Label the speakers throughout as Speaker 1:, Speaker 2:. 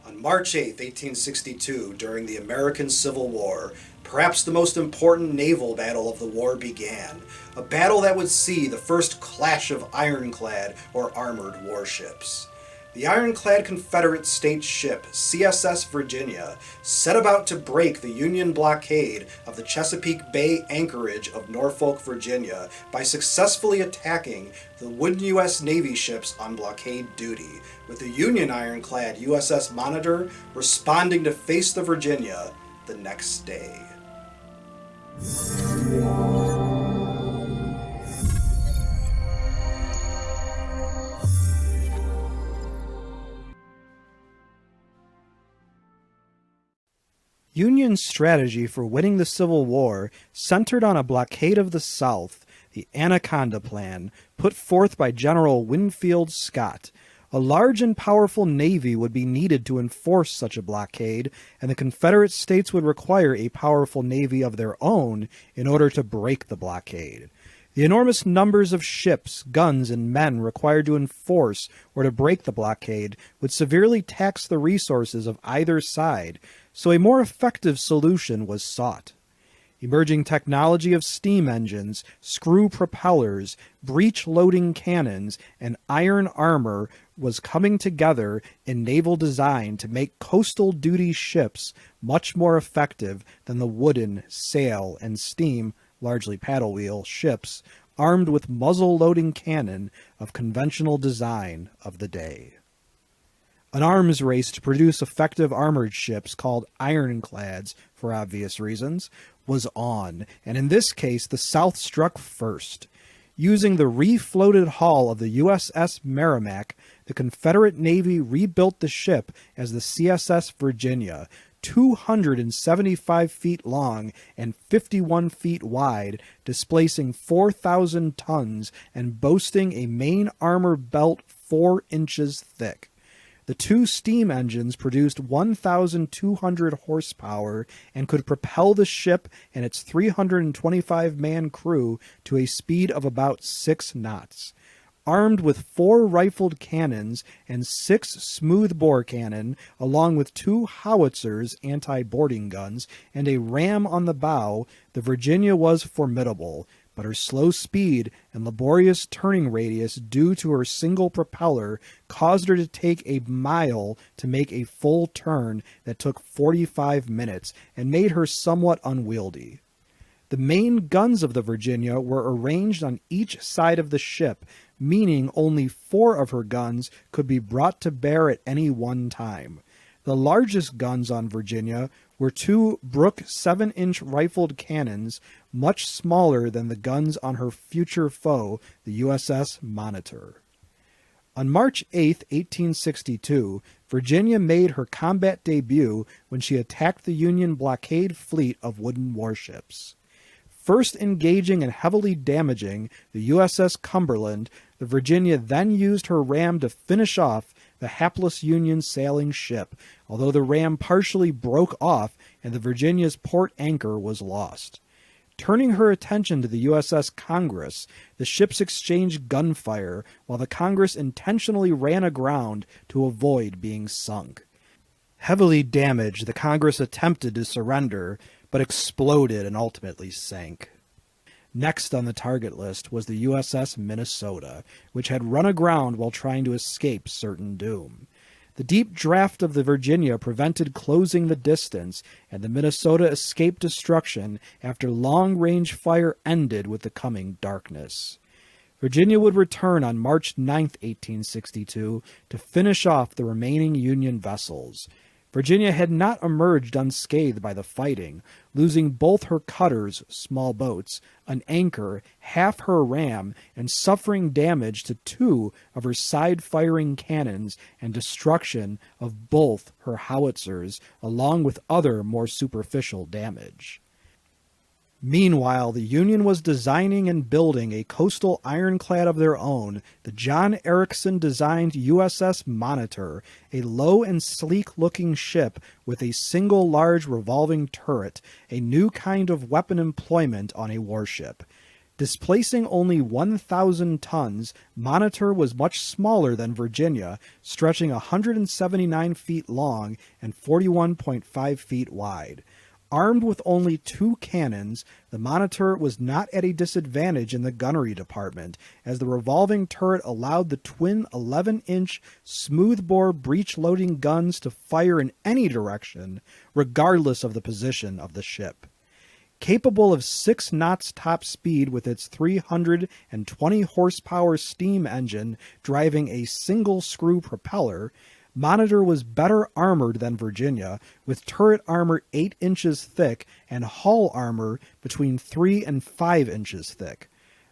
Speaker 1: On March 8, 1862, during the American Civil War, perhaps the most important naval battle of the war began, a battle that would see the first clash of ironclad or armored warships. The ironclad Confederate States ship CSS Virginia set about to break the Union blockade of the Chesapeake Bay anchorage of Norfolk, Virginia by successfully attacking the wooden U.S. Navy ships on blockade duty, with the Union ironclad USS Monitor responding to face the Virginia the next day. Union's strategy for winning the Civil War centered on a blockade of the South, the Anaconda Plan, put forth by General Winfield Scott. A large and powerful navy would be needed to enforce such a blockade, and the Confederate States would require a powerful navy of their own in order to break the blockade. The enormous numbers of ships, guns, and men required to enforce or to break the blockade would severely tax the resources of either side, so a more effective solution was sought. Emerging technology of steam engines, screw propellers, breech-loading cannons, and iron armor was coming together in naval design to make coastal duty ships much more effective than the wooden, sail, and steam, largely paddle wheel, ships armed with muzzle-loading cannon of conventional design of the day. An arms race to produce effective armored ships, called ironclads for obvious reasons, was on, and in this case the South struck first. Using the refloated hull of the USS Merrimac, the Confederate Navy rebuilt the ship as the CSS Virginia, 275 feet long and 51 feet wide, displacing 4,000 tons and boasting a main armor belt 4 inches thick. The two steam engines produced 1,200 horsepower and could propel the ship and its 325-man crew to a speed of about 6 knots. Armed with 4 rifled cannons and 6 smoothbore cannon, along with 2 howitzers, anti-boarding guns, and a ram on the bow, the Virginia was formidable, but her slow speed and laborious turning radius due to her single propeller caused her to take a mile to make a full turn that took 45 minutes and made her somewhat unwieldy. The main guns of the Virginia were arranged on each side of the ship, meaning only 4 of her guns could be brought to bear at any one time. The largest guns on Virginia were 2 Brooke 7-inch rifled cannons, much smaller than the guns on her future foe, the USS Monitor. On March 8, 1862, Virginia made her combat debut when she attacked the Union blockade fleet of wooden warships. First engaging and heavily damaging the USS Cumberland, the Virginia then used her ram to finish off the hapless Union sailing ship, although the ram partially broke off and the Virginia's port anchor was lost. Turning her attention to the USS Congress, the ships exchanged gunfire while the Congress intentionally ran aground to avoid being sunk. Heavily damaged, the Congress attempted to surrender, but exploded and ultimately sank. Next on the target list was the USS Minnesota, which had run aground while trying to escape certain doom. The deep draft of the Virginia prevented closing the distance, and the Minnesota escaped destruction after long-range fire ended with the coming darkness. Virginia would return on March 9, 1862, to finish off the remaining Union vessels. Virginia had not emerged unscathed by the fighting, losing both her cutters, small boats, an anchor, half her ram, and suffering damage to 2 of her side-firing cannons and destruction of both her howitzers, along with other more superficial damage. Meanwhile, the Union was designing and building a coastal ironclad of their own, the John Erickson-designed USS Monitor, a low and sleek-looking ship with a single large revolving turret, a new kind of weapon employment on a warship. Displacing only 1,000 tons, Monitor was much smaller than Virginia, stretching 179 feet long and 41.5 feet wide. Armed with only 2 cannons, the Monitor was not at a disadvantage in the gunnery department, as the revolving turret allowed the twin 11-inch smoothbore breech-loading guns to fire in any direction, regardless of the position of the ship. Capable of 6 knots top speed with its 320 horsepower steam engine driving a single-screw propeller, Monitor was better armored than Virginia, with turret armor 8 inches thick and hull armor between 3 and 5 inches thick.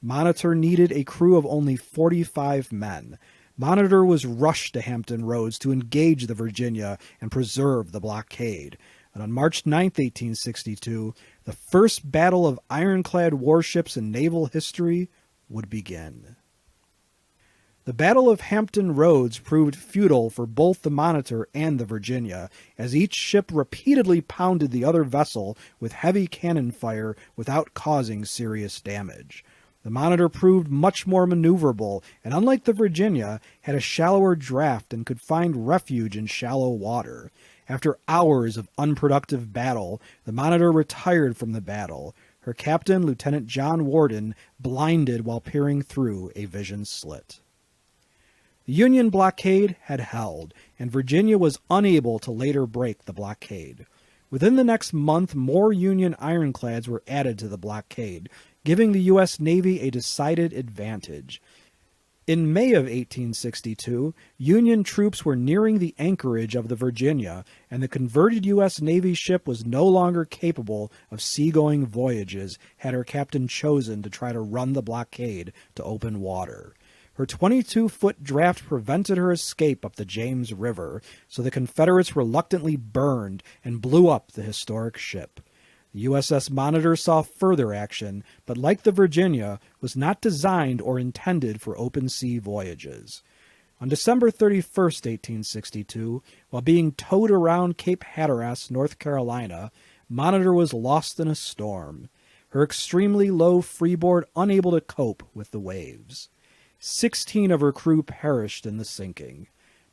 Speaker 1: Monitor needed a crew of only 45 men. Monitor was rushed to Hampton Roads to engage the Virginia and preserve the blockade. And on March 9, 1862, the first battle of ironclad warships in naval history would begin. The Battle of Hampton Roads proved futile for both the Monitor and the Virginia, as each ship repeatedly pounded the other vessel with heavy cannon fire without causing serious damage. The Monitor proved much more maneuverable, and unlike the Virginia, had a shallower draft and could find refuge in shallow water. After hours of unproductive battle, the Monitor retired from the battle, her captain, Lieutenant John Worden, blinded while peering through a vision slit. The Union blockade had held, and Virginia was unable to later break the blockade. Within the next month, more Union ironclads were added to the blockade, giving the U.S. Navy a decided advantage. In May of 1862, Union troops were nearing the anchorage of the Virginia, and the converted U.S. Navy ship was no longer capable of seagoing voyages had her captain chosen to try to run the blockade to open water. Her 22-foot draft prevented her escape up the James River, so the Confederates reluctantly burned and blew up the historic ship. The USS Monitor saw further action, but like the Virginia, was not designed or intended for open-sea voyages. On December 31, 1862, while being towed around Cape Hatteras, North Carolina, Monitor was lost in a storm, her extremely low freeboard unable to cope with the waves. 16 of her crew perished in the sinking.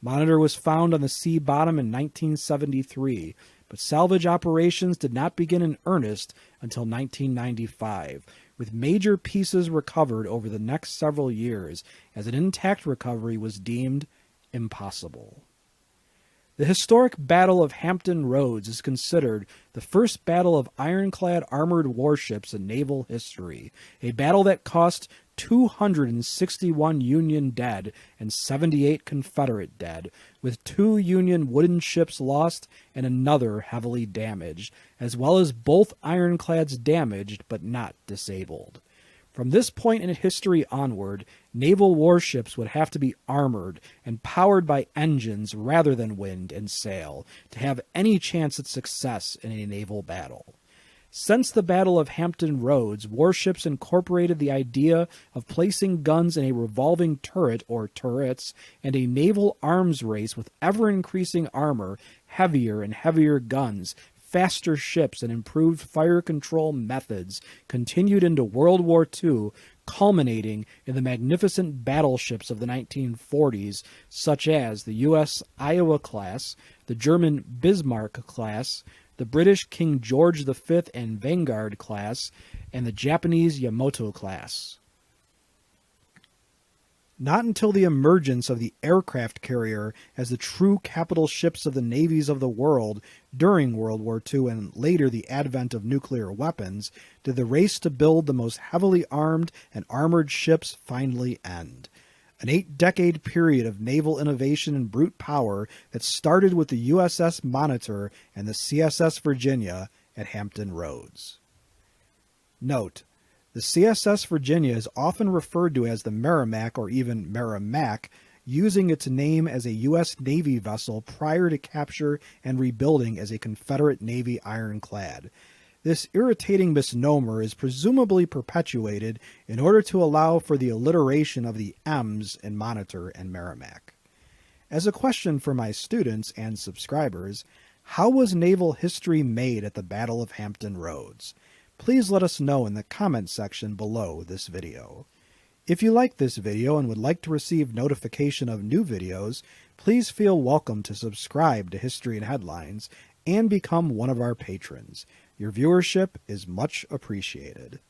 Speaker 1: Monitor was found on the sea bottom in 1973, but salvage operations did not begin in earnest until 1995, with major pieces recovered over the next several years, as an intact recovery was deemed impossible. The historic Battle of Hampton Roads is considered the first battle of ironclad armored warships in naval history, a battle that cost 261 Union dead and 78 Confederate dead, with 2 Union wooden ships lost and another heavily damaged, as well as both ironclads damaged but not disabled. From this point in history onward, naval warships would have to be armored and powered by engines rather than wind and sail to have any chance at success in a naval battle. Since the Battle of Hampton Roads, warships incorporated the idea of placing guns in a revolving turret or turrets and a naval arms race with ever-increasing armor, heavier and heavier guns, faster ships, and improved fire control methods continued into World War II, culminating in the magnificent battleships of the 1940s, such as the U.S. Iowa class, the German Bismarck class, the British King George V and Vanguard class, and the Japanese Yamato class. Not until the emergence of the aircraft carrier as the true capital ships of the navies of the world during World War II and later the advent of nuclear weapons did the race to build the most heavily armed and armored ships finally end. An 8-decade period of naval innovation and brute power that started with the USS Monitor and the CSS Virginia at Hampton Roads. Note: the CSS Virginia is often referred to as the Merrimack or even Merrimack, using its name as a U.S. Navy vessel prior to capture and rebuilding as a Confederate Navy ironclad. This irritating misnomer is presumably perpetuated in order to allow for the alliteration of the M's in Monitor and Merrimack. As a question for my students and subscribers, how was naval history made at the Battle of Hampton Roads? please let us know in the comment section below this video. If you like this video and would like to receive notification of new videos, please feel welcome to subscribe to History and Headlines and become one of our patrons. Your viewership is much appreciated.